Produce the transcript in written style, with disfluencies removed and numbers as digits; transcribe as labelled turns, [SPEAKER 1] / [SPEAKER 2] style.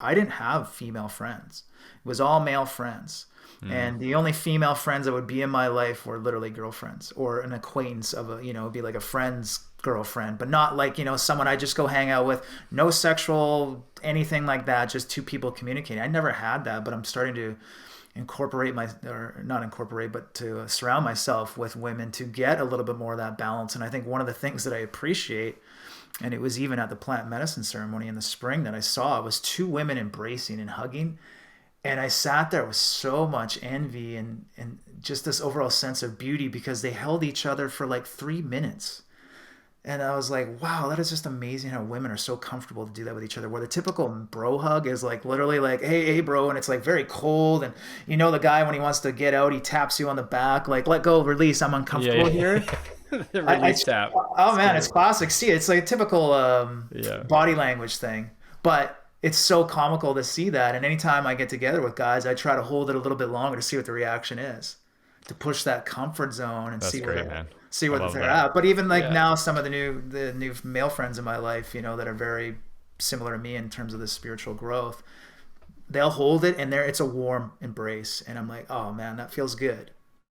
[SPEAKER 1] I didn't have female friends. It was all male friends.
[SPEAKER 2] Mm.
[SPEAKER 1] And the only female friends that would be in my life were literally girlfriends or an acquaintance of a, it'd be like a friend's girlfriend, but not like, someone I just go hang out with. No sexual, anything like that, just two people communicating. I never had that, but I'm starting to incorporate or not incorporate, but to surround myself with women to get a little bit more of that balance. And I think one of the things that I appreciate, and it was even at the plant medicine ceremony in the spring that I saw, was two women embracing and hugging. And I sat there with so much envy and just this overall sense of beauty because they held each other for like 3 minutes. And I was like, wow, that is just amazing how women are so comfortable to do that with each other. Where the typical bro hug is like literally like, hey, bro. And it's like very cold. And the guy, when he wants to get out, he taps you on the back, like, let go, release, I'm
[SPEAKER 2] Yeah,
[SPEAKER 1] uncomfortable here.
[SPEAKER 2] yeah. The
[SPEAKER 1] I
[SPEAKER 2] release tap.
[SPEAKER 1] oh
[SPEAKER 2] It's
[SPEAKER 1] man, it's
[SPEAKER 2] great.
[SPEAKER 1] classic. See, it's like a typical
[SPEAKER 2] Yeah.
[SPEAKER 1] body language thing, but it's so comical to see that. And anytime I get together with guys, I try to hold it a little bit longer to see what the reaction is, to push that comfort zone and
[SPEAKER 2] That's great, man.
[SPEAKER 1] see
[SPEAKER 2] I
[SPEAKER 1] where
[SPEAKER 2] love
[SPEAKER 1] they're
[SPEAKER 2] that.
[SPEAKER 1] at. But even like
[SPEAKER 2] Yeah.
[SPEAKER 1] now, some of the new male friends in my life, that are very similar to me in terms of the spiritual growth, they'll hold it and it's a warm embrace, and I'm like, oh man, that feels good.